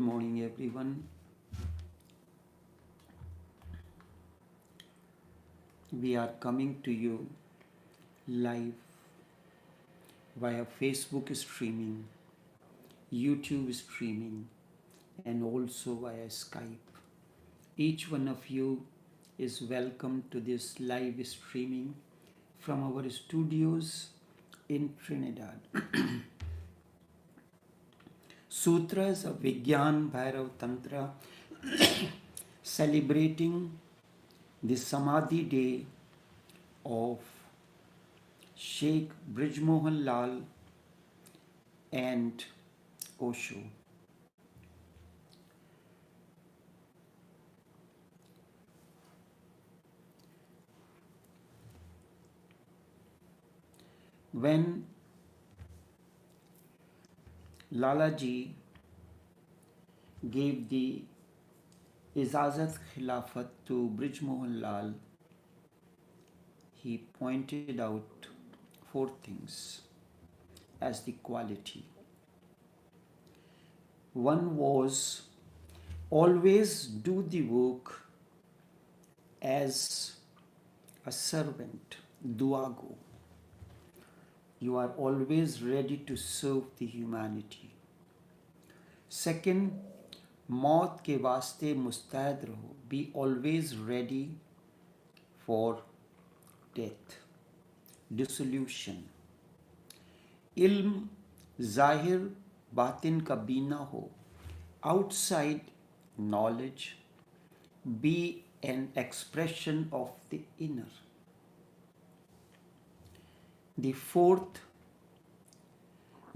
Morning, everyone. We are coming to you live via Facebook streaming, YouTube streaming, and also via Skype. Each one of you is welcome to this live streaming from our studios in Trinidad. Sutras of Vigyan Bhairav Tantra celebrating the Samadhi day of Sheikh Brij Mohan Lal and Osho. When Lalaji gave the Ijazat Khilafat to Brij Mohan Lal, he pointed out four things as the quality. One was always do the work as a servant, duago. You are always ready to serve the humanity. Second, मौत के वास्ते मुस्तैद रहो. Be always ready for death, dissolution. इल्म जाहिर बातिन का बीना हो. Outside knowledge be an expression of the inner. The fourth,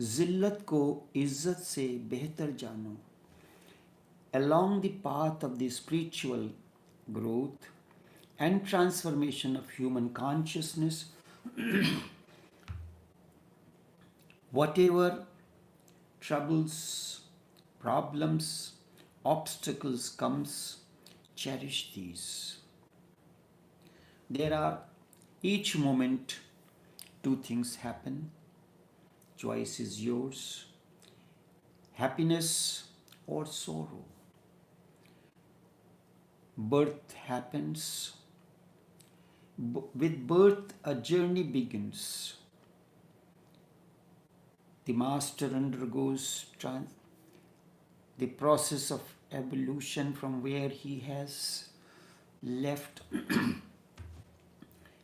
जिल्लत को इज्जत से बेहतर जानो. Along the path of the spiritual growth and transformation of human consciousness, whatever troubles, problems, obstacles comes, cherish these. There are each moment two things happen. Choice is yours. Happiness or sorrow. Birth happens. With birth, a journey begins. The master undergoes the process of evolution from where he has left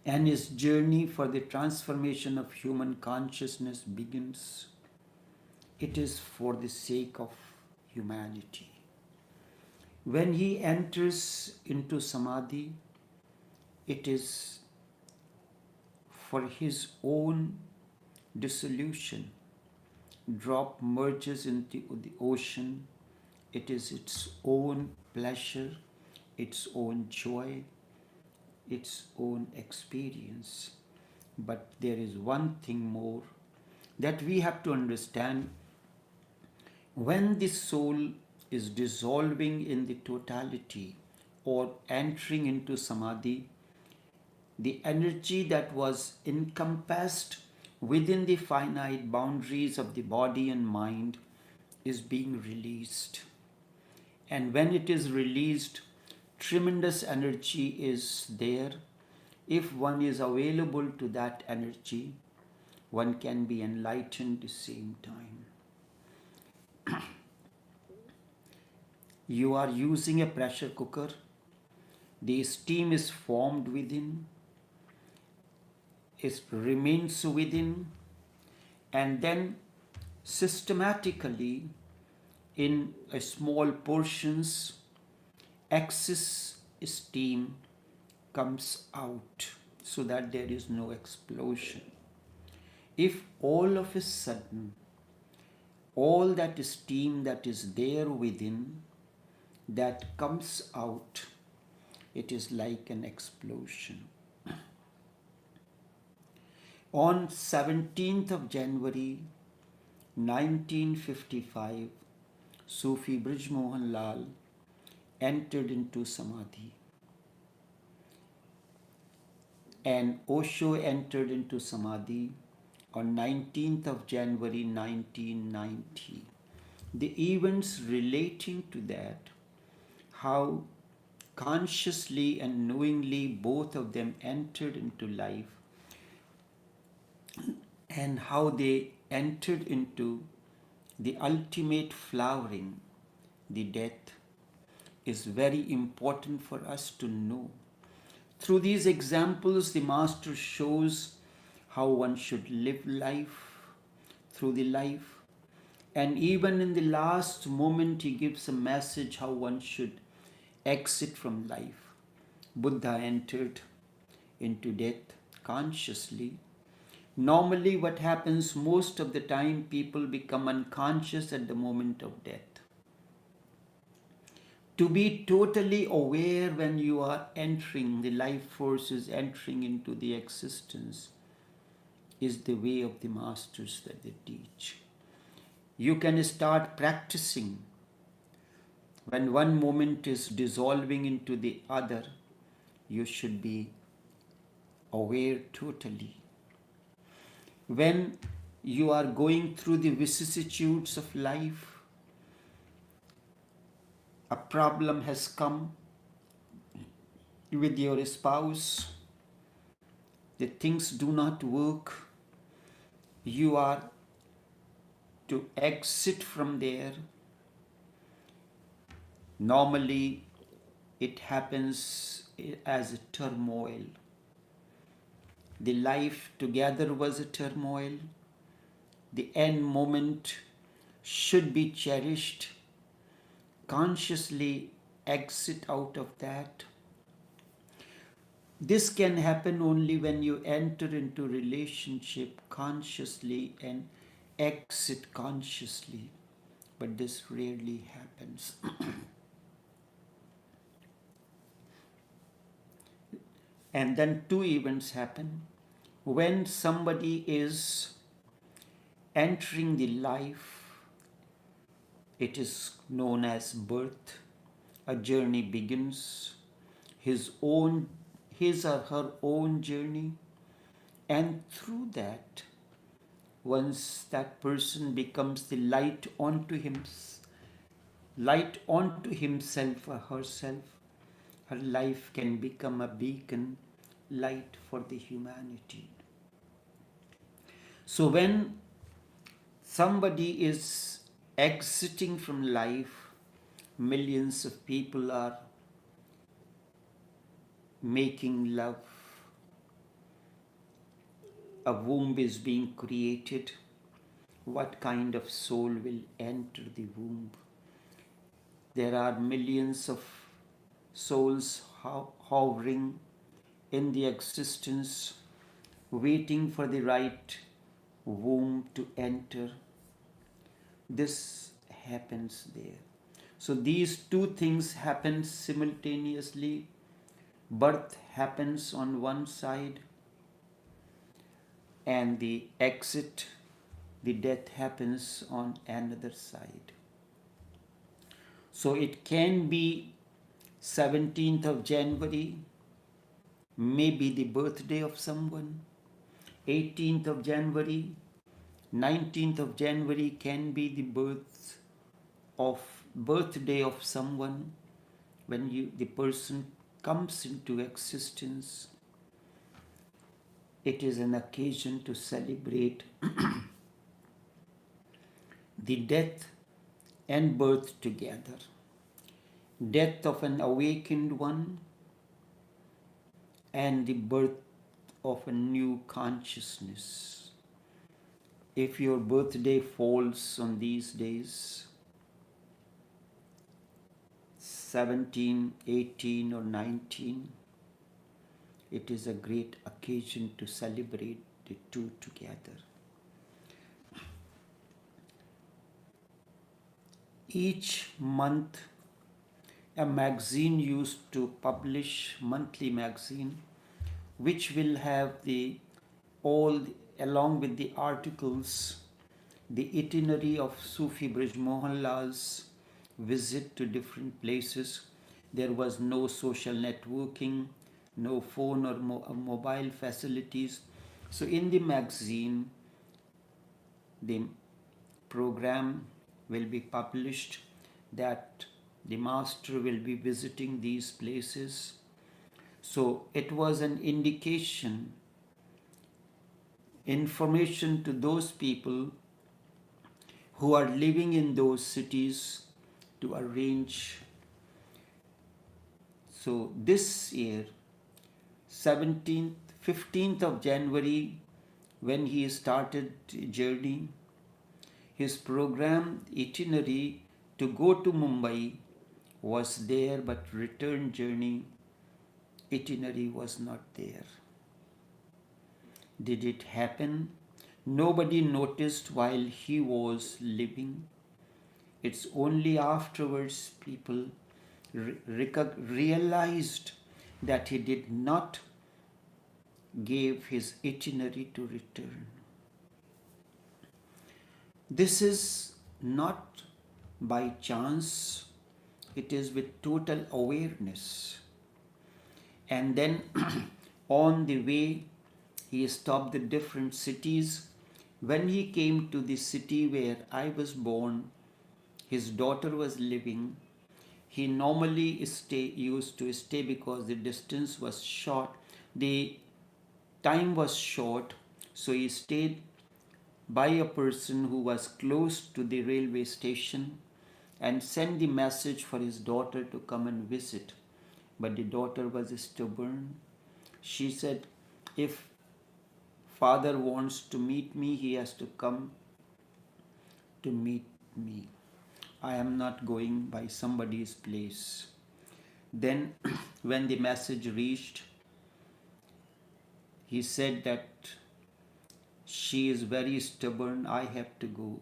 and his journey for the transformation of human consciousness begins. It is for the sake of humanity. When he enters into Samadhi, it is for his own dissolution. Drop merges into the ocean. It is its own pleasure, its own joy, its own experience. But there is one thing more that we have to understand. When the soul is dissolving in the totality or entering into Samadhi, the energy that was encompassed within the finite boundaries of the body and mind is being released. And when it is released, tremendous energy is there. If one is available to that energy, one can be enlightened at the same time. You are using a pressure cooker. The steam is formed within. It remains within. And then systematically, in small portions, excess steam comes out so that there is no explosion. If all of a sudden, all that steam that is there within, that comes out, it is like an explosion. On 17th of January 1955, Sufi Brij Mohan Lal entered into Samadhi. And Osho entered into Samadhi on 19th of January 1990. the events relating to that, how consciously and knowingly both of them entered into life, and how they entered into the ultimate flowering, the death, is very important for us to know. Through these examples, the Master shows how one should live life through the life. And even in the last moment, he gives a message how one should exit from life. Buddha entered into death consciously. Normally, what happens most of the time, people become unconscious at the moment of death. To be totally aware when you are entering, the life force is entering into the existence, is the way of the masters that they teach. You can start practicing when one moment is dissolving into the other. You should be aware totally. When you are going through the vicissitudes of life, a problem has come with your spouse, the things do not work, you are to exit from there. Normally, it happens as a turmoil. The life together was a turmoil. The end moment should be cherished. Consciously exit out of that. This can happen only when you enter into relationship consciously and exit consciously. But this rarely happens. And then two events happen. When somebody is entering the life, it is known as birth. A journey begins, his or her own journey, and through that, once that person becomes the light onto himself or herself, her life can become a beacon light for the humanity. So when somebody is exiting from life, millions of people are making love. A womb is being created. What kind of soul will enter the womb? There are millions of souls hovering in the existence, waiting for the right womb to enter. This happens there. So these two things happen simultaneously. Birth happens on one side, and the exit, the death happens on another side. So it can be 17th of January, maybe the birthday of someone. 18th of January, 19th of January can be the birthday of someone. When the person comes into existence, it is an occasion to celebrate the death and birth together. Death of an awakened one and the birth of a new consciousness. If your birthday falls on these days, 17, 18 or 19, it is a great occasion to celebrate the two together. Each month, a magazine used to publish, monthly magazine, which will have along with the articles, the itinerary of Sufi Brij Mohanlal's visit to different places. There was no social networking, no phone or mobile facilities. So in the magazine, the program will be published that the master will be visiting these places. So it was an indication, information to those people who are living in those cities to arrange. So this year, 17th, 15th of January, when he started journey, his program itinerary to go to Mumbai was there, but return journey itinerary was not there. Did it happen? Nobody noticed while he was living. It's only afterwards people realized that he did not give his itinerary to return. This is not by chance, it is with total awareness. And then on the way, he stopped the different cities. When he came to the city where I was born, his daughter was living. He normally used to stay because the distance was short, the time was short, so he stayed by a person who was close to the railway station and sent the message for his daughter to come and visit. But the daughter was stubborn. She said, if father wants to meet me, he has to come to meet me. I am not going by somebody's place. Then when the message reached, he said that she is very stubborn, I have to go.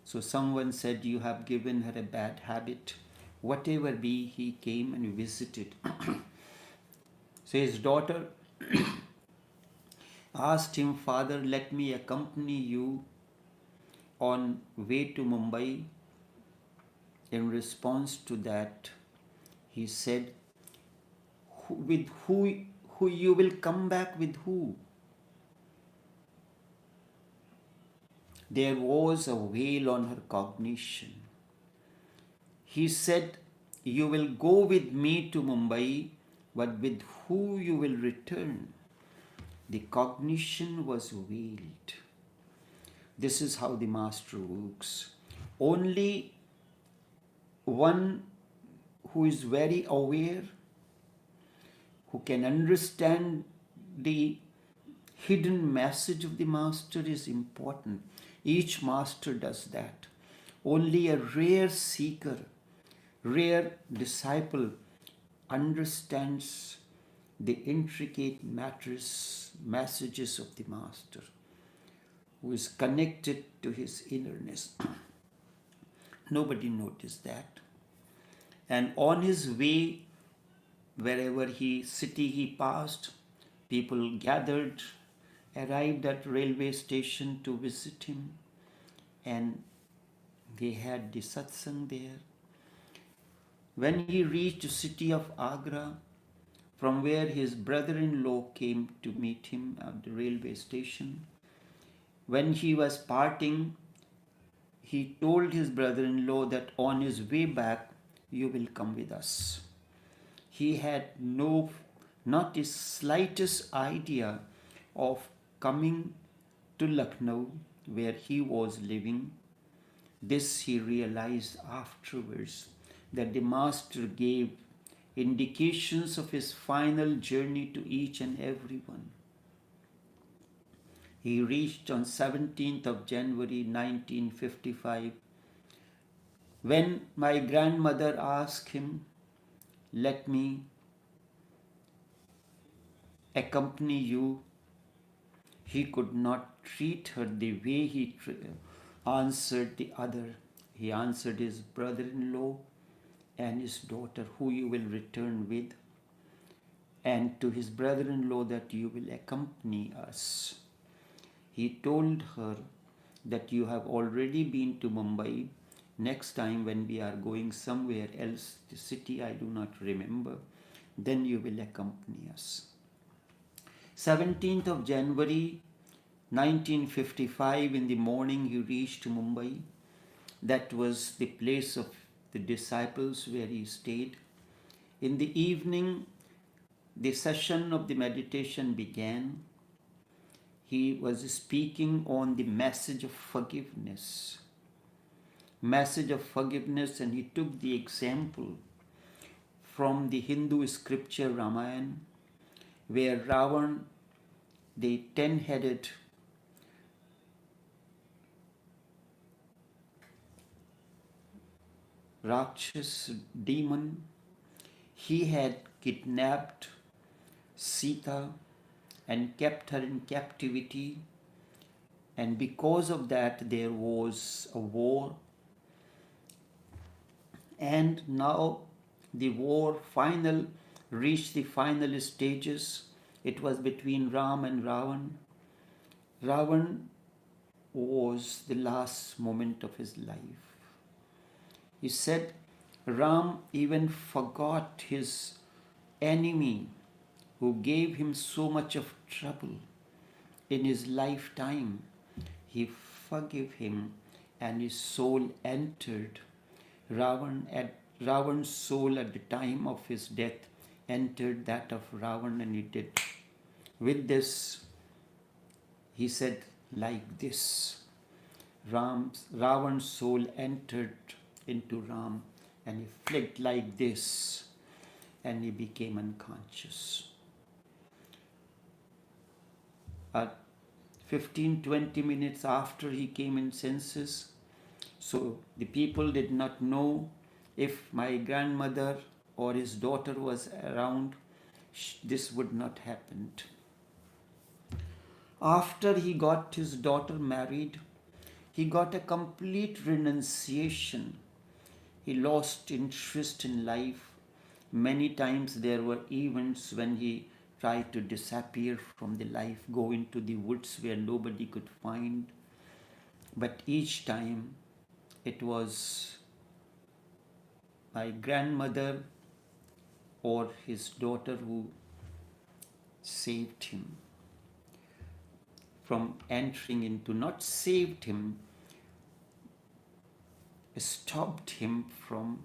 So someone said, you have given her a bad habit. Whatever be, he came and visited. So his daughter asked him, Father, let me accompany you on way to Mumbai. In response to that, he said, with who you will come back with who? There was a veil on her cognition. He said, you will go with me to Mumbai, but with who you will return? The cognition was veiled. This is how the master works. Only one who is very aware, who can understand the hidden message of the master is important. Each master does that. Only a rare seeker, rare disciple understands the intricate messages of the master, who is connected to his innerness. Nobody noticed that. And on his way, wherever city he passed, people gathered, arrived at railway station to visit him, and they had the satsang there. When he reached the city of Agra, from where his brother-in-law came to meet him at the railway station, when he was parting, he told his brother-in-law that on his way back, you will come with us. He had not the slightest idea of coming to Lucknow, where he was living. This he realized afterwards, that the master gave indications of his final journey to each and every one. He reached on 17th of January 1955. When my grandmother asked him, let me accompany you, he could not treat her the way he answered the other. He answered his brother-in-law and his daughter, who you will return with, and to his brother-in-law that you will accompany us. He told her that you have already been to Mumbai. Next time when we are going somewhere else, the city I do not remember, then you will accompany us. 17th of January 1955 in the morning he reached Mumbai. That was the place of the disciples where he stayed. In the evening, the session of the meditation began. He was speaking on the message of forgiveness. Message of forgiveness, and he took the example from the Hindu scripture Ramayana, where Ravan, the 10-headed Rakshas demon, he had kidnapped Sita and kept her in captivity, and because of that there was a war, and now the war reached the final stages. It was between Ram and Ravan. Ravan was the last moment of his life. He said Ram even forgot his enemy who gave him so much of trouble in his lifetime. He forgave him, and his soul entered. Ravan's soul at the time of his death entered that of Ravan, and he did. With this, he said like this, Ravan's soul entered into Ram, and he flicked like this, and he became unconscious. 15-20 minutes after he came in senses. So the people did not know if my grandmother or his daughter was around, this would not happen. After he got his daughter married, he got a complete renunciation. He lost interest in life. Many times there were events when he tried to disappear from the life, go into the woods where nobody could find. But each time it was my grandmother or his daughter who saved him from entering into, not saved him, stopped him from,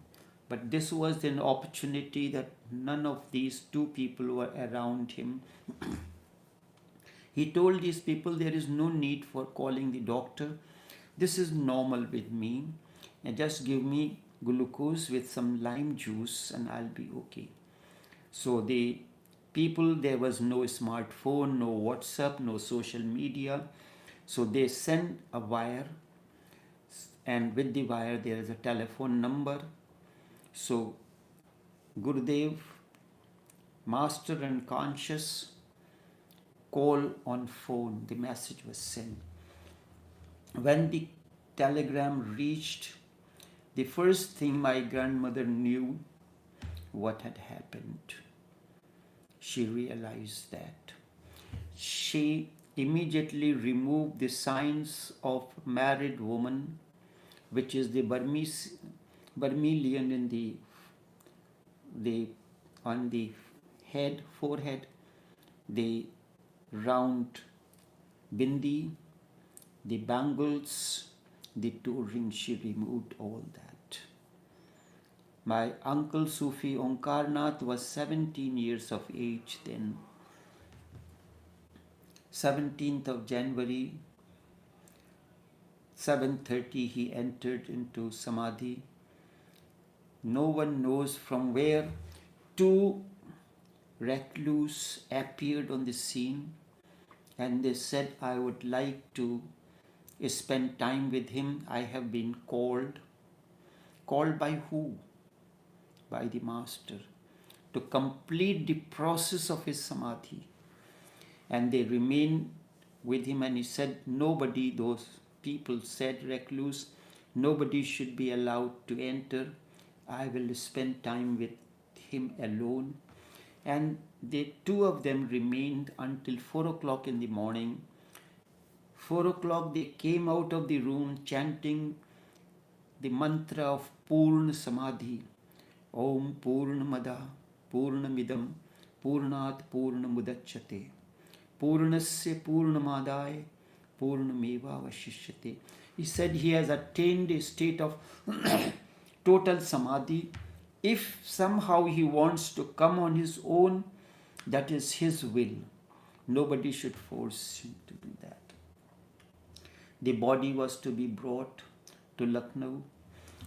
but this was an opportunity that none of these two people were around him. He told these people, there is no need for calling the doctor. This is normal with me. And just give me glucose with some lime juice and I'll be okay. So the people, there was no smartphone, no WhatsApp, no social media. So they sent a wire, and with the wire there is a telephone number. So Gurudev, Master and Conscious, call on phone. The message was sent. When the telegram reached, the first thing my grandmother knew what had happened. She realized that. She immediately removed the signs of married woman, which is the vermilion in on the forehead, the round bindi, the bangles, the 2 rings. She removed all that. My uncle Sufi Omkarnath was 17 years of age then. 17th of January, 7:30 he entered into Samadhi. No one knows from where 2 recluse appeared on the scene, and they said, I would like to spend time with him. I have been called. Called by who? By the Master, to complete the process of his Samadhi. And they remained with him, and he said, nobody, those people said, recluse, nobody should be allowed to enter. I will spend time with him alone. And the 2 of them remained until 4 o'clock in the morning. 4 o'clock they came out of the room chanting the mantra of Purna Samadhi. Om Purnamada Purnamidam Purnat Purnamudachyate Purnasya Purnamadaya Purnameva Vashishyate. He said he has attained a state of total Samadhi. If somehow he wants to come on his own, that is his will. Nobody should force him to do that. The body was to be brought to Lucknow.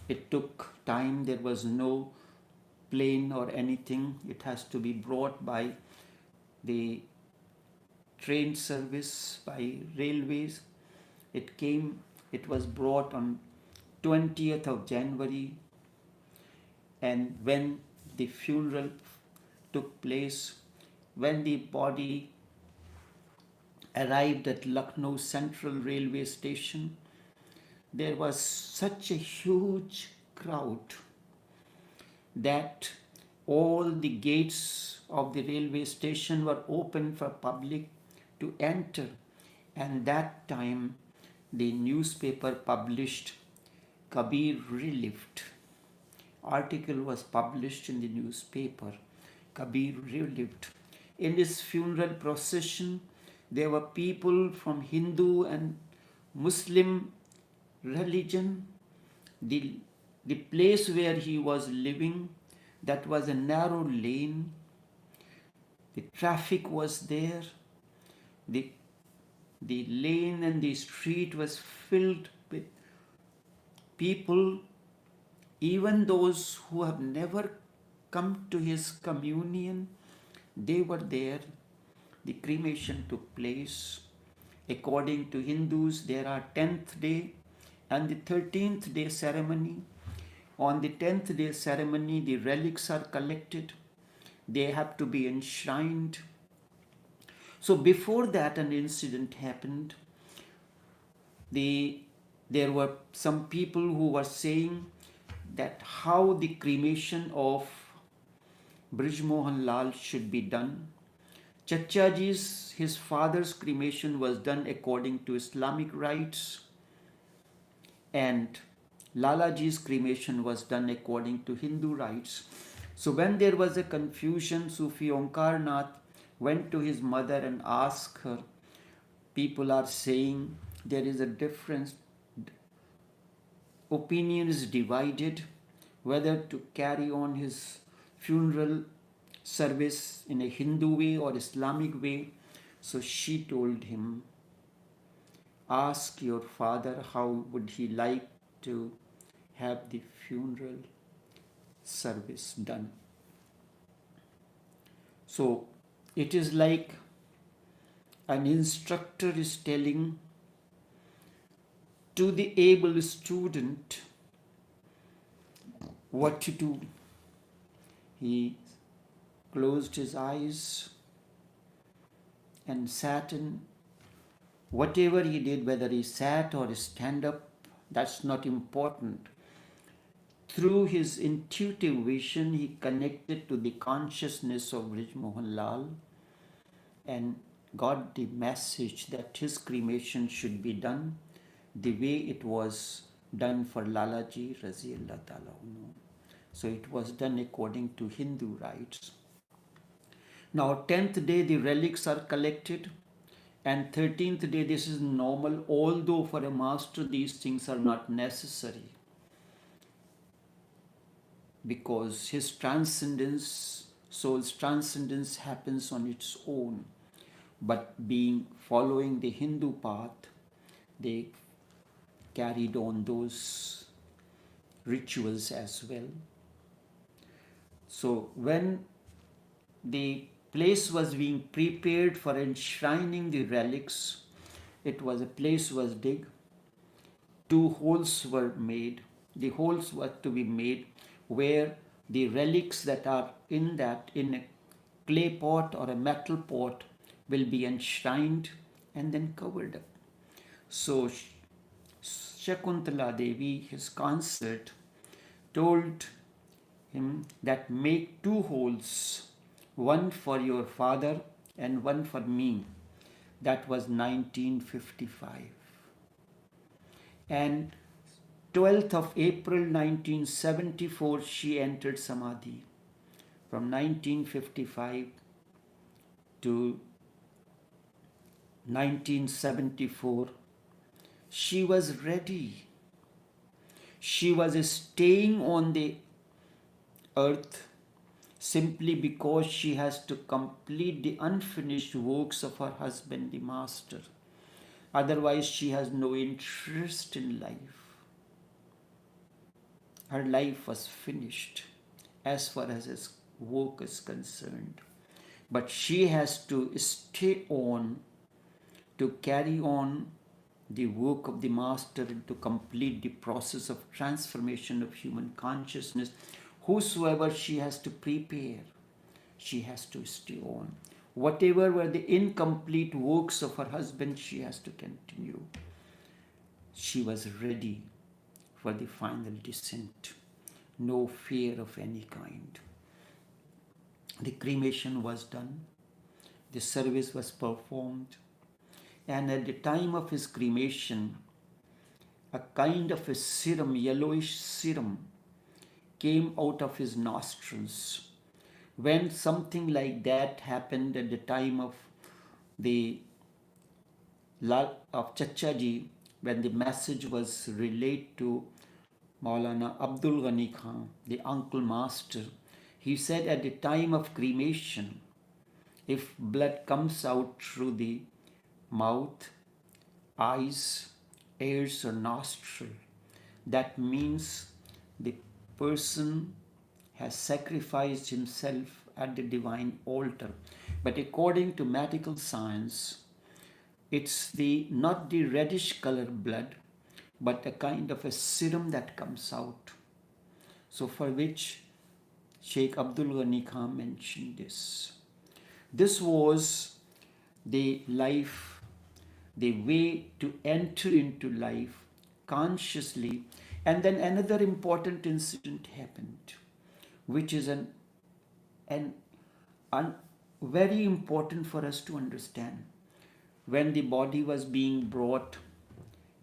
It took time. There was no plane or anything. It has to be brought by the train service, by railways. It came, it was brought on 20th of January, and when the funeral took place, when the body arrived at Lucknow Central Railway Station, there was such a huge crowd that all the gates of the railway station were open for public to enter. And that time the newspaper published Kabir relived. Article was published in the newspaper. Kabir relived. In this funeral procession, there were people from Hindu and Muslim religion. The place where he was living, that was a narrow lane. The traffic was there. The lane and the street was filled with people, even those who have never come to his communion, they were there. The cremation took place. According to Hindus, there are 10th day and the 13th day ceremony. On the 10th day ceremony, the relics are collected. They have to be enshrined. So before that, an incident happened. There were some people who were saying that how the cremation of Brij Mohan Lal should be done. Chachaji's, his father's cremation was done according to Islamic rites, and Lalaji's cremation was done according to Hindu rites. So when there was a confusion, Sufi Onkar Nath went to his mother and asked her, people are saying there is a difference, opinion is divided whether to carry on his funeral service in a Hindu way or Islamic way. So she told him, ask your father how would he like to have the funeral service done. So it is like an instructor is telling to the able student what to do. He closed his eyes and sat in. Whatever he did, whether he sat or stand up, that's not important. Through his intuitive vision, he connected to the consciousness of Brij Mohan Lal and got the message that his cremation should be done the way it was done for Lalaji Raziyallahu Ta'ala. So it was done according to Hindu rites. Now 10th day the relics are collected, and 13th day this is normal, although for a master these things are not necessary, because his transcendence, soul's transcendence happens on its own. But following the Hindu path, they carried on those rituals as well. So when the place was being prepared for enshrining the relics, a place was dug, 2 holes were made. The holes were to be made where the relics that are in a clay pot or a metal pot will be enshrined and then covered up. So Shakuntala Devi, his consort, told him that make 2 holes, one for your father and one for me. That was 1955. And 12th of April 1974, she entered Samadhi. From 1955 to 1974, She was ready. She was staying on the earth simply because she has to complete the unfinished works of her husband, the master. Otherwise, she has no interest in life. Her life was finished as far as his work is concerned. But she has to stay on to carry on the work of the master and to complete the process of transformation of human consciousness. Whosoever she has to prepare, she has to stay on. Whatever were the incomplete works of her husband, she has to continue. She was ready for the final descent. No fear of any kind. The cremation was done. The service was performed. And at the time of his cremation, a kind of a serum, yellowish serum, came out of his nostrils. When something like that happened at the time of Chachaji, when the message was relayed to Maulana Abdul Ghani Khan, the uncle master, he said at the time of cremation, if blood comes out through the mouth, eyes, ears or nostril, that means the person has sacrificed himself at the divine altar. But according to medical science, it's not the reddish color blood, but a kind of a serum that comes out. So for which Sheikh Abdul Ghani Khan mentioned this. This was the life, the way to enter into life consciously. And then another important incident happened, which is very important for us to understand. When the body was being brought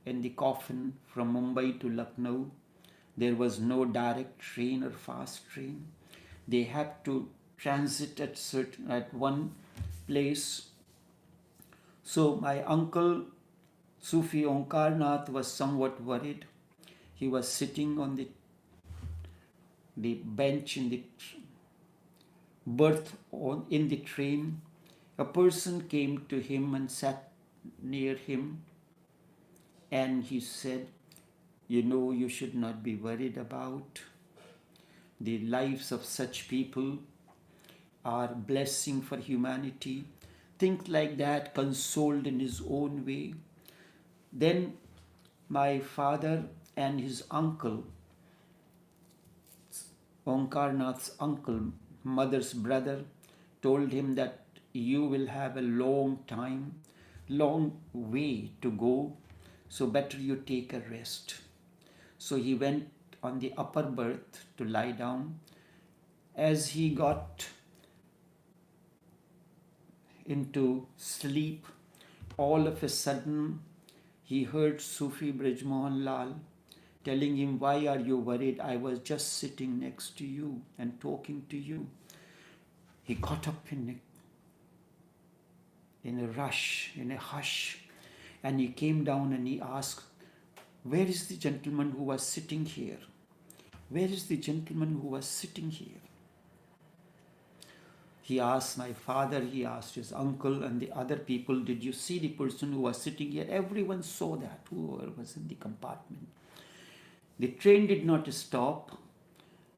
in the coffin from Mumbai to Lucknow, there was no direct train or fast train. They had to transit at one place. So my uncle Sufi Omkarnath was somewhat worried. He was sitting on the bench in the berth in the train. A person came to him and sat near him, and he said, you should not be worried about. The lives of such people are a blessing for humanity. Think like that, consoled in his own way. Then my father and his uncle, Omkarnath's uncle, mother's brother, told him that you will have a long way to go, so better you take a rest. So he went on the upper berth to lie down. As he got into sleep, all of a sudden he heard Sufi Brij Mohan Lal telling him, why are you worried? I was just sitting next to you and talking to you. He got up in a rush, in a hush, and he came down and he asked, where is the gentleman who was sitting here? Where is the gentleman who was sitting here? He asked my father, he asked his uncle and the other people, did you see the person who was sitting here? Everyone saw that, whoever was in the compartment. The train did not stop.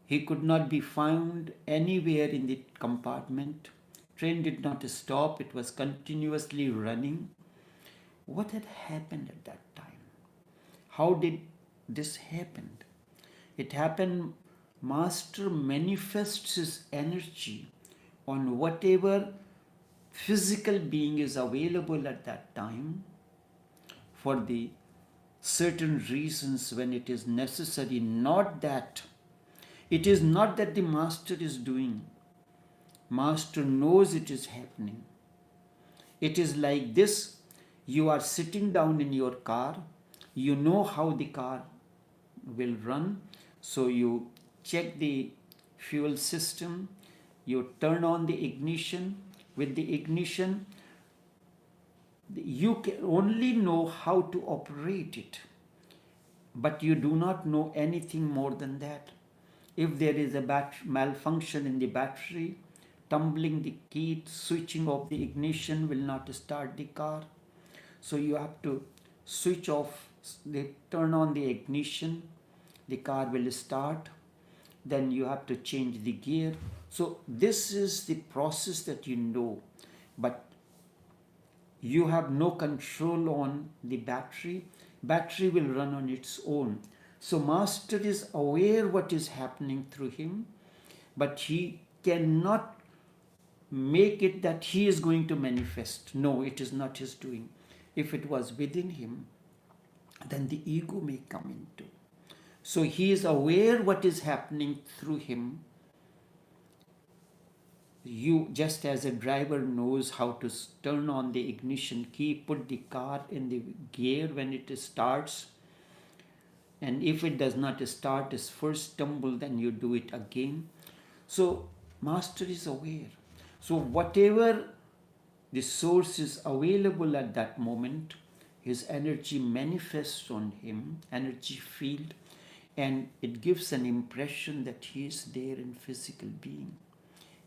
He could not be found anywhere in the compartment. Train did not stop. It was continuously running. What had happened at that time? How did this happen? It happened, Master manifests his energy on whatever physical being is available at that time for the certain reasons when it is necessary. It is not that the master is doing. Master knows it is happening. It is like this: you are sitting down in your car, you know how the car will run, so you check the fuel system, you turn on the ignition. With the ignition, You can only know how to operate it, but you do not know anything more than that. If there is a malfunction in the battery, tumbling the key, switching off the ignition will not start the car. So you have to switch off, turn on the ignition, the car will start. Then you have to change the gear. So this is the process that you know, but you have no control on the battery. Battery will run on its own. So master is aware what is happening through him, but he cannot make it that he is going to manifest. No, it is not his doing. If it was within him, then the ego may come into. So he is aware what is happening through him. You, just as a driver knows how to turn on the ignition key, put the car in the gear when it starts, and if it does not start its first tumble, then you do it again. So master is aware. So whatever the source is available at that moment, his energy manifests on him, energy field, and it gives an impression that he is there in physical being.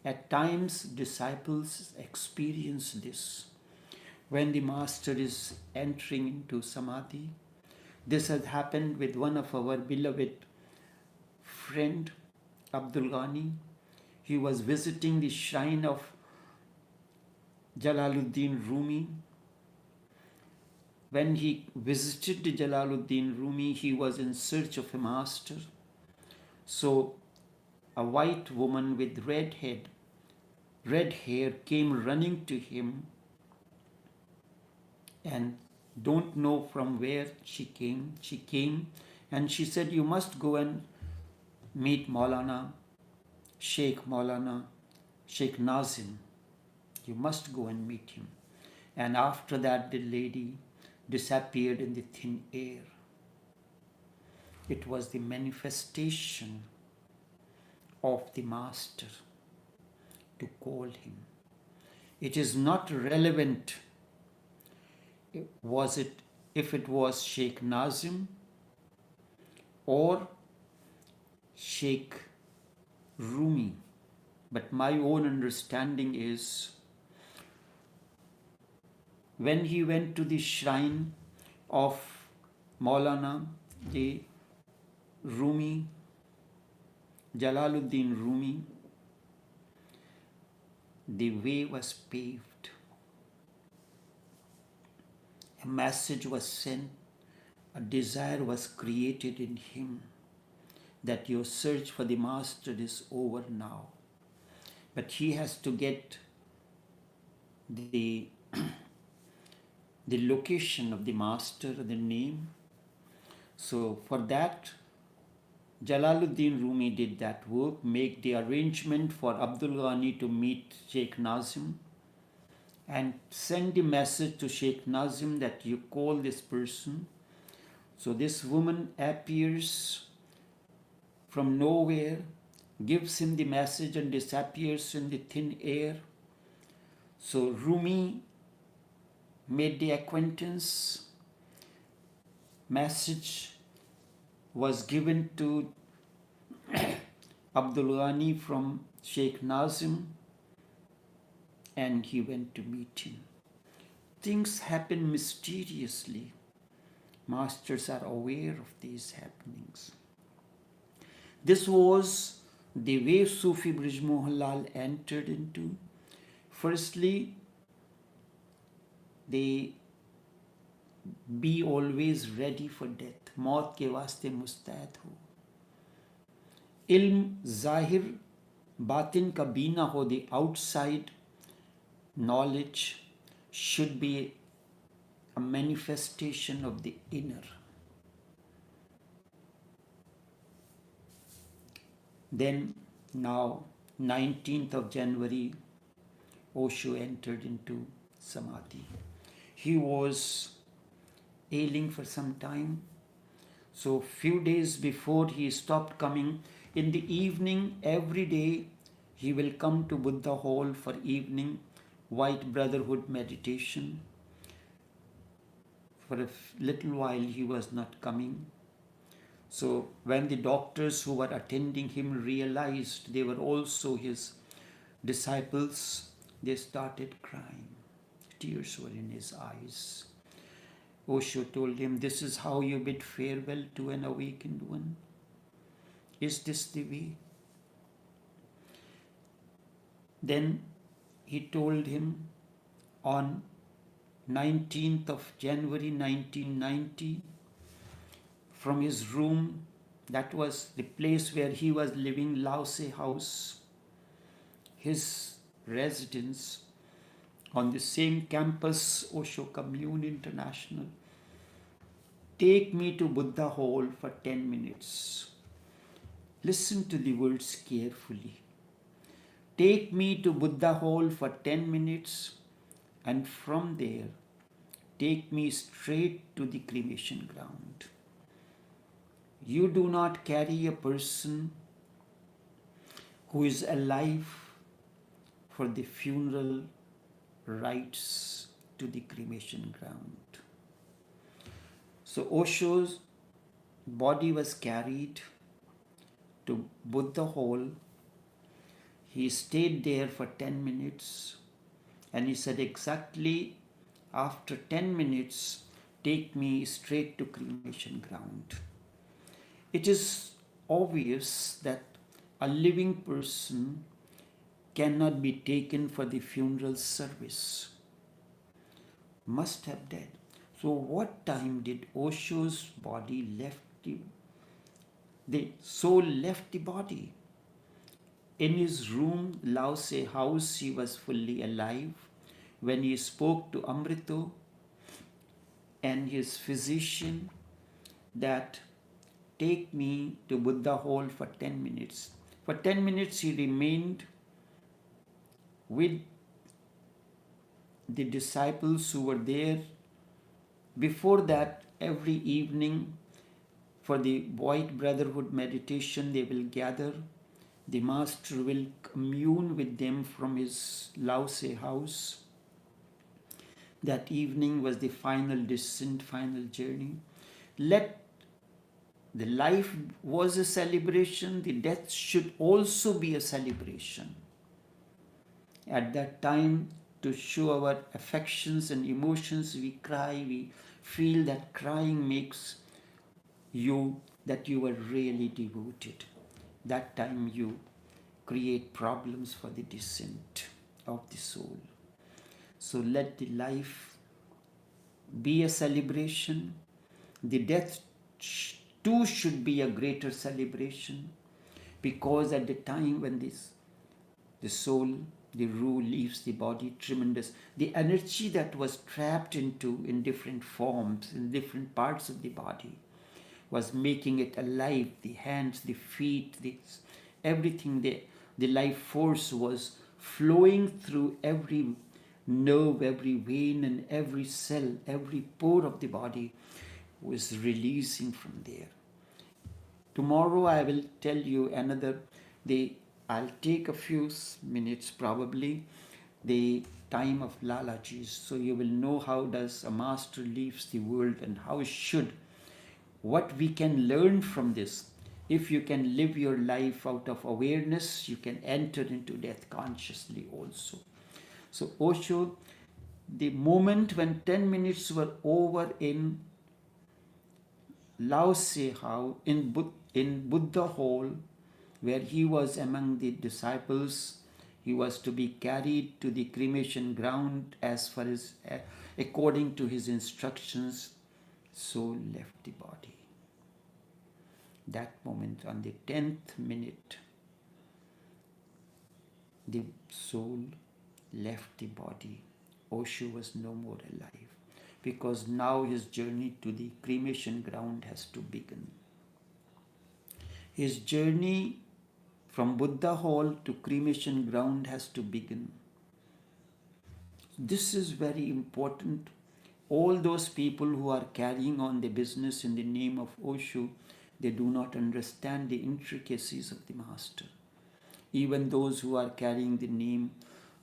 At times, disciples experience this. When the master is entering into Samadhi, this has happened with one of our beloved friend, Abdul Ghani. He was visiting the shrine of Jalaluddin Rumi. When he visited Jalaluddin Rumi, he was in search of a master. So a white woman with red hair came running to him, and don't know from where she came. She came and she said, you must go and meet Maulana, Sheikh Nazim. You must go and meet him. And after that, the lady disappeared in the thin air. It was the manifestation of the master to call him. It is not relevant if it was Sheikh Nazim or Sheikh Rumi, but my own understanding is when he went to the shrine of Maulana Rumi, Jalaluddin Rumi, the way was paved. A message was sent, a desire was created in him that your search for the master is over now. But he has to get the location of the master, the name. So for that, Jalaluddin Rumi did that work, make the arrangement for Abdul Ghani to meet Sheikh Nazim and send the message to Sheikh Nazim that you call this person. So this woman appears from nowhere, gives him the message and disappears in the thin air. So Rumi made the acquaintance, message was given to Abdul Ghani from Sheikh Nazim, and he went to meet him. Things happen mysteriously. Masters are aware of these happenings. This was the way Sufi Brij Mohan entered into. Firstly, they be always ready for death. मौत के वास्ते मुस्तैद हो. इल्म ज़ाहिर बातिन का बीना हो. The outside knowledge should be a manifestation of the inner. Then now 19th of January, Osho entered into Samadhi. He was ailing for some time. So few days before he stopped coming, in the evening every day he will come to Buddha Hall for evening White Brotherhood meditation. for a little while he was not coming. So when the doctors who were attending him realized they were also his disciples, they started crying. Tears were in his eyes. Osho told him, "This is how you bid farewell to an awakened one? Is this the way?" Then he told him on 19th of January 1990, from his room, that was the place where he was living, Lause House, his residence on the same campus, Osho Commune International, "Take me to Buddha Hall for 10 minutes. Listen to the words carefully. Take me to Buddha Hall for 10 minutes, and from there, take me straight to the cremation ground. You do not carry a person who is alive for the funeral rites to the cremation ground." So Osho's body was carried to Buddha Hall. He stayed there for 10 minutes, and he said, "Exactly after 10 minutes, take me straight to cremation ground." It is obvious that a living person cannot be taken for the funeral service. Must have died. So what time did Osho's body left the soul left the body? In his room, Lause House, he was fully alive when he spoke to Amrito and his physician that, "Take me to Buddha Hall for 10 minutes. For 10 minutes he remained with the disciples who were there. Before that, every evening for the White Brotherhood meditation, they will gather. The Master will commune with them from his Lause House. That evening was the final descent, final journey. The life was a celebration, the death should also be a celebration. At that time, to show our affections and emotions, we cry, we feel that crying makes you, that you are really devoted. That time you create problems for the descent of the soul. So let the life be a celebration. The death too should be a greater celebration, because at the time when the soul, the ruh leaves the body, tremendous, the energy that was trapped in different forms, in different parts of the body, was making it alive. The hands, the feet, everything, the life force was flowing through every nerve, every vein, and every cell, every pore of the body was releasing from there. Tomorrow I will tell you I'll take a few minutes probably, the time of Lalaji, so you will know how does a master leaves the world and what we can learn from this. If you can live your life out of awareness, you can enter into death consciously also. So Osho, the moment when 10 minutes were over in Lause House, in Buddha Hall, where he was among the disciples, he was to be carried to the cremation ground according to his instructions. Soul left the body. That moment, on the 10th minute, the soul left the body. Osho was no more alive, because now his journey to the cremation ground has to begin. His journey from Buddha Hall to cremation ground has to begin. This is very important. All those people who are carrying on the business in the name of Osho, they do not understand the intricacies of the Master. Even those who are carrying the name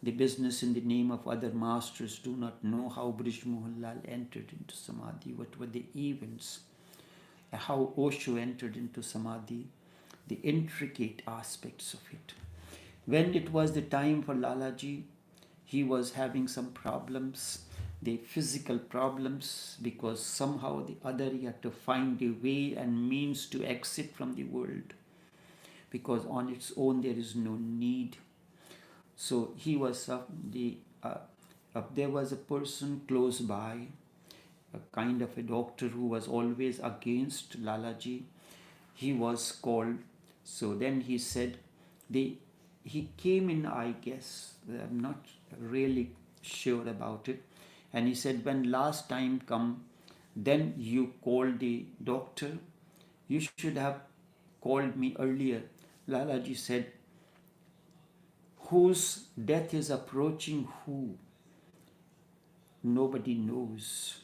the business in the name of other masters do not know how Brij Mohan Lal entered into Samadhi, what were the events, how Osho entered into Samadhi, the intricate aspects of it. When it was the time for Lalaji, he was having some problems, the physical problems, because somehow or the other he had to find a way and means to exit from the world, because on its own there is no need. So he was there was a person close by, a kind of a doctor who was always against Lalaji. He was called. So then he said, he came in, I guess, I'm not really sure about it. And he said, when last time come, then you called the doctor. You should have called me earlier. Lalaji said, whose death is approaching who? Nobody knows.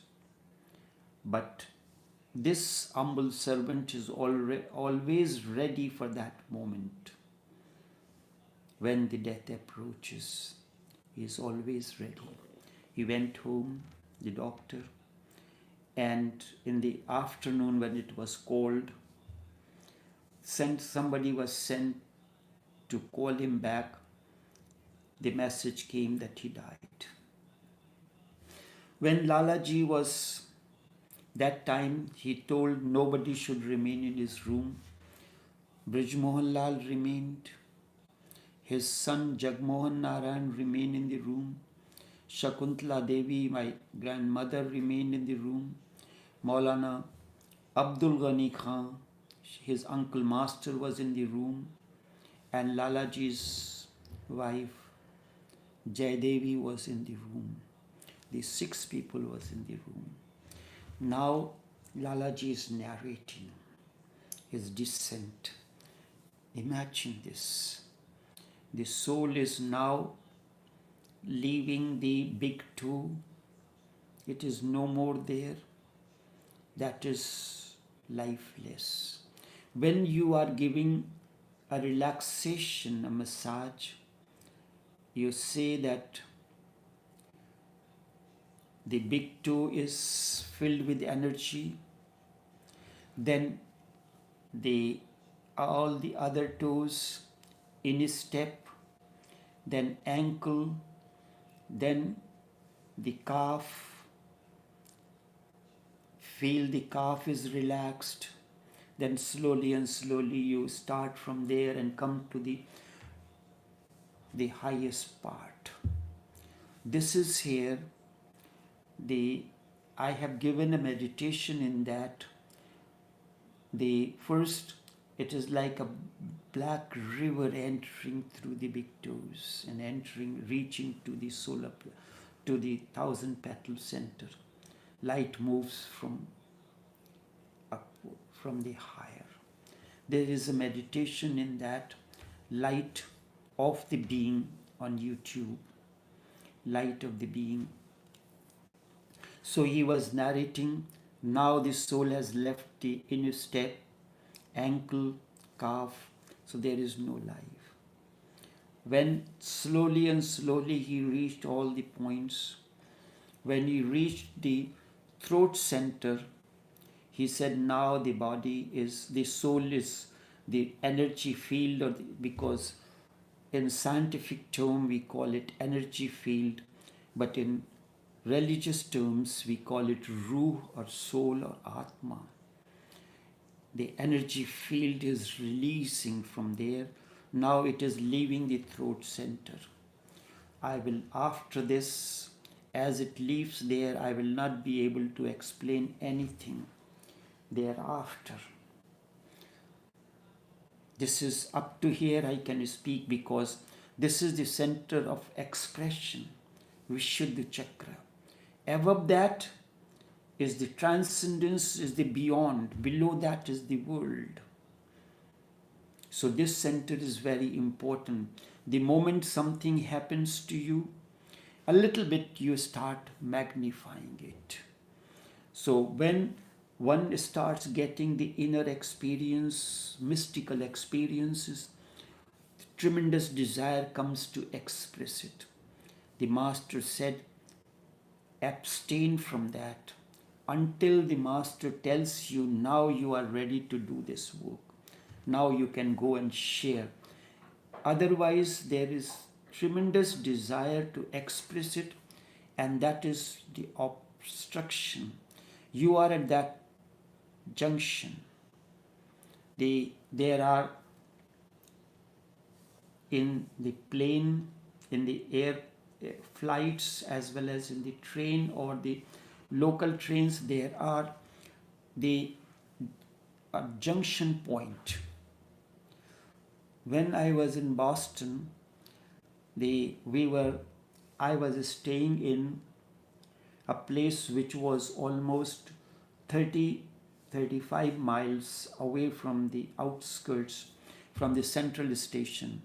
But this humble servant is always ready for that moment. When the death approaches, he is always ready. He went home, the doctor, and in the afternoon when it was cold, somebody was sent to call him back. The message came that he died. When Lalaji was, that time he told nobody should remain in his room. Brij Mohan Lal remained. His son Jagmohan Narayan remained in the room. Shakuntala Devi, my grandmother, remained in the room. Maulana Abdul Ghani Khan, his uncle master, was in the room. And Lalaji's wife Jai Devi was in the room. The 6 people was in the room. Now Lalaji is narrating his descent. Imagine this. The soul is now leaving the big toe. It is no more there. That is lifeless. When you are giving a relaxation, a massage, you say that the big toe is filled with energy, then all the other toes in step, then ankle, then the calf, feel the calf is relaxed, then slowly and slowly you start from there and come to the highest part. This is here. I have given a meditation in that. The first, it is like a black river entering through the big toes and reaching to the solar, to the 1,000-petal center. Light moves from the higher. There is a meditation in that, light of the being on YouTube, light of the being. So he was narrating, now the soul has left the inner step, ankle, calf, so there is no life. When slowly and slowly he reached all the points, when he reached the throat center, he said now the soul is the energy field, because in scientific term we call it energy field, but in religious terms we call it ruh or soul or atma. The energy field is releasing from there. Now it is leaving the throat center. I will, after this, as it leaves there, I will not be able to explain anything thereafter. This is up to here I can speak, because this is the center of expression, Vishuddha Chakra. Above that is the transcendence, is the beyond. Below that is the world. So this center is very important. The moment something happens to you, a little bit you start magnifying it. So when one starts getting the inner experience, mystical experiences, tremendous desire comes to express it. the master said, abstain from that until the master tells you, now you are ready to do this work. Now you can go and share. Otherwise, there is tremendous desire to express it, and that is the obstruction. You are at that junction. There are in the plane, in the air flights, as well as in the train or the local trains, there are the junction point. When I was in Boston, I was staying in a place which was almost 35 miles away from the outskirts, from the central station.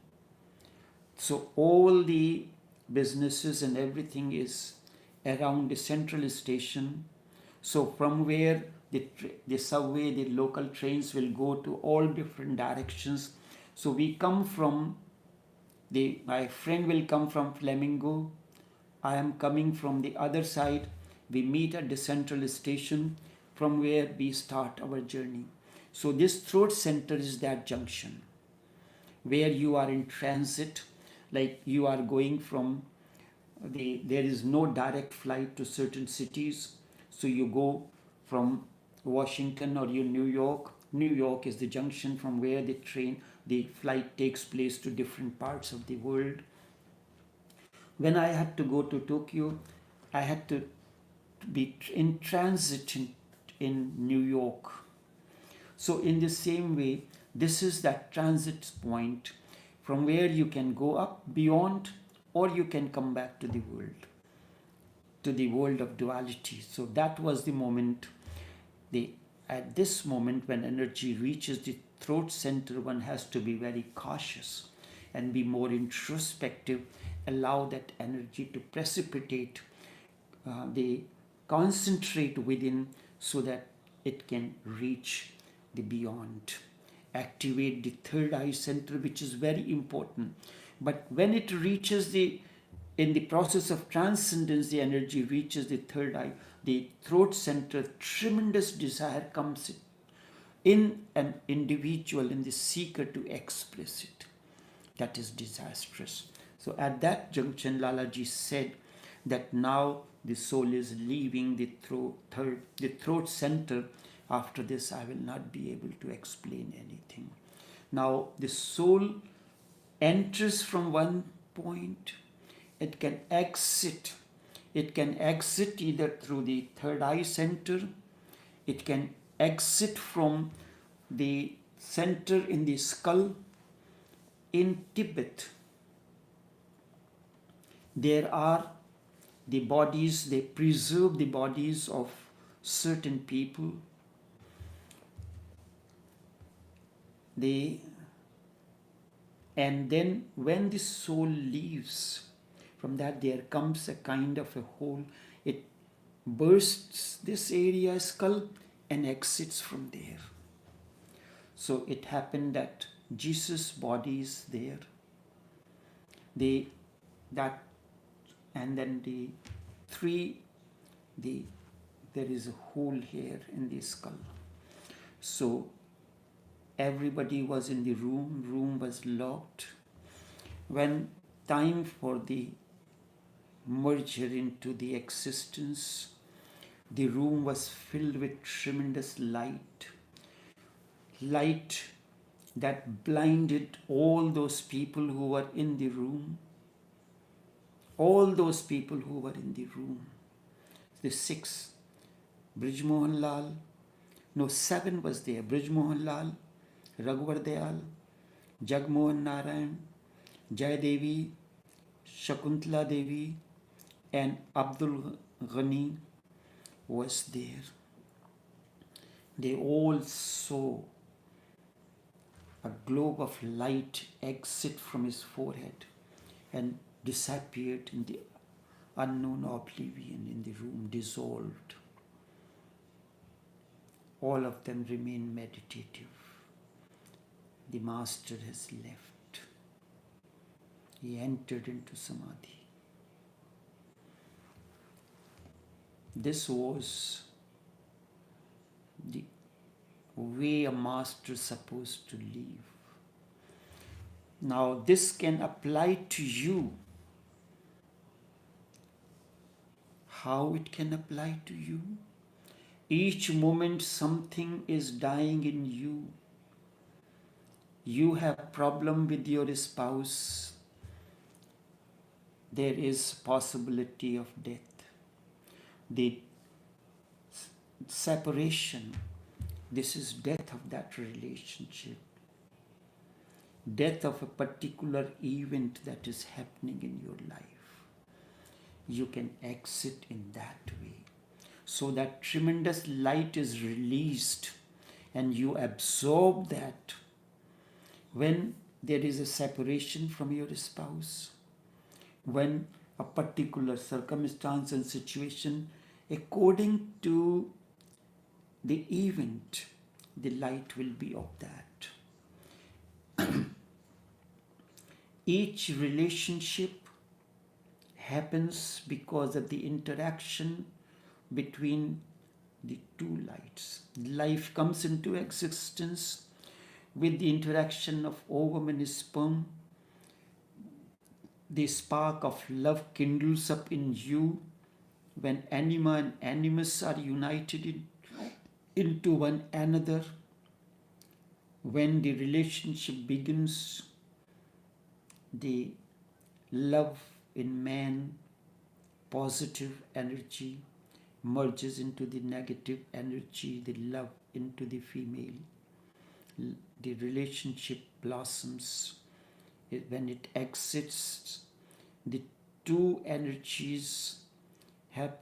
So all the businesses and everything is around the central station. So from where the subway, the local trains will go to all different directions. So we come from, my friend will come from Flamingo. I am coming from the other side. We meet at the central station from where we start our journey. So this throat center is that junction where you are in transit, like you are going from there is no direct flight to certain cities. So you go from Washington or New York. New York is the junction from where the flight takes place to different parts of the world. When I had to go to Tokyo, I had to be in transit in New York. So in the same way, this is that transit point from where you can go up beyond, or you can come back to the world of duality. So that was the moment. At this moment, when energy reaches the throat center, one has to be very cautious and be more introspective, allow that energy to precipitate, concentrate within, so that it can reach the beyond. Activate the third eye center, which is very important. But when it reaches in the process of transcendence, the energy reaches the third eye, the throat center, tremendous desire comes in an individual, in the seeker, to express it. That is disastrous. So at that junction, Lalaji said that now the soul is leaving the throat center. After this, I will not be able to explain anything. Now the soul enters from one point. It can exit. It can exit either through the third eye center. It can exit from the center in the skull. In Tibet, there are the bodies, they preserve the bodies of certain people. And then when the soul leaves, from that there comes a kind of a hole. It bursts this area, skull, and exits from there. So it happened that Jesus' body is there. And then there is a hole here in the skull. So everybody was in the room was locked. When time for the merger into the existence, the room was filled with tremendous light that blinded all those people who were in the room. All those people who were in the room. The 6, Brij Mohan Lal, no, 7 was there. Brij Mohan Lal, Raghuvar Dayal, Jagmohan Narayan, Jai Devi, Shakuntala Devi, and Abdul Ghani was there. They all saw a globe of light exit from his forehead and disappeared in the unknown oblivion, in the room, dissolved. All of them remain meditative. The master has left. He entered into Samadhi. This was the way a master is supposed to live. Now this can apply to you. How it can apply to you? Each moment something is dying in you. You have problem with your spouse. There is possibility of death. The separation, this is death of that relationship. Death of a particular event that is happening in your life. You can exit in that way. So that tremendous light is released and you absorb that. When there is a separation from your spouse, when a particular circumstance and situation, according to the event, the light will be of that. Each relationship happens because of the interaction between the two lights. Life comes into existence with the interaction of ovum and sperm. The spark of love kindles up in you when anima and animus are united into one another. When the relationship begins, the love in man, positive energy, merges into the negative energy, the love into the female. The relationship blossoms. When it exits, the two energies have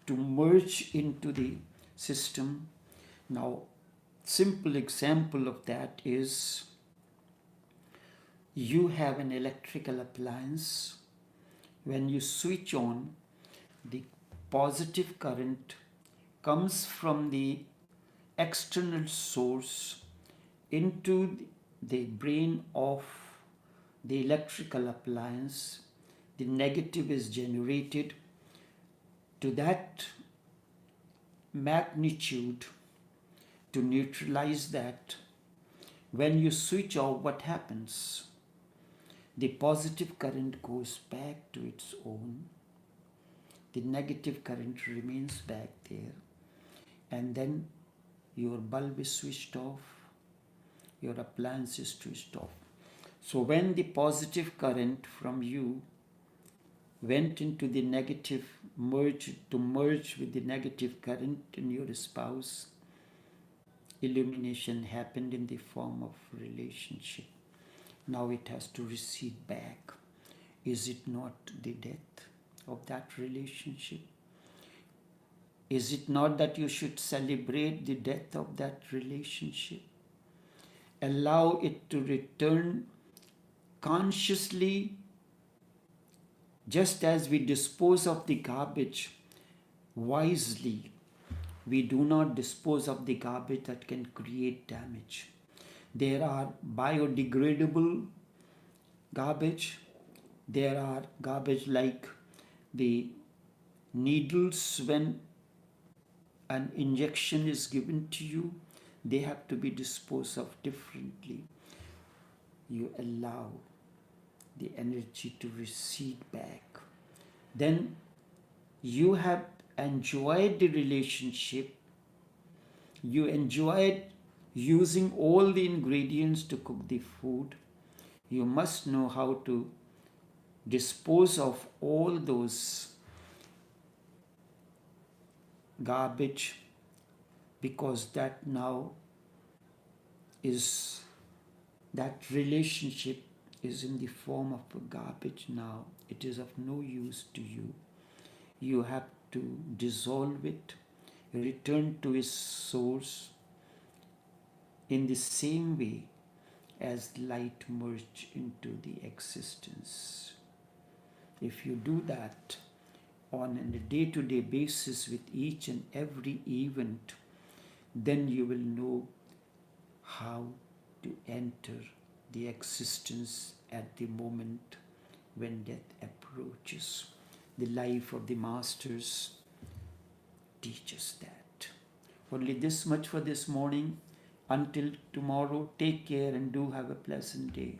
to merge into the system. Now, simple example of that is you have an electrical appliance. When you switch on, the positive current comes from the external source into the brain of the electrical appliance. The negative is generated to that magnitude to neutralize that. When you switch off, what happens? The positive current goes back to its own. The negative current remains back there. And then your bulb is switched off. Your appliance is switched off. So when the positive current from you went into the negative, merge with the negative current in your spouse, illumination happened in the form of relationship. Now it has to recede back. Is it not the death of that relationship? Is it not that you should celebrate the death of that relationship? Allow it to return consciously, just as we dispose of the garbage wisely. We do not dispose of the garbage that can create damage. There are biodegradable garbage. There are garbage like the needles when an injection is given to you. They have to be disposed of differently. You allow the energy to recede back. Then you have enjoyed the relationship. You enjoyed using all the ingredients to cook the food. You must know how to dispose of all those garbage, because that now is, that relationship is in the form of a garbage now. It is of no use to you. You have to dissolve it, return to its source in the same way as light merge into the existence. If you do that on a day-to-day basis with each and every event, then you will know how to enter the existence at the moment when death approaches. The life of the masters teach us that. Only this much for this morning. Until tomorrow, take care and do have a pleasant day.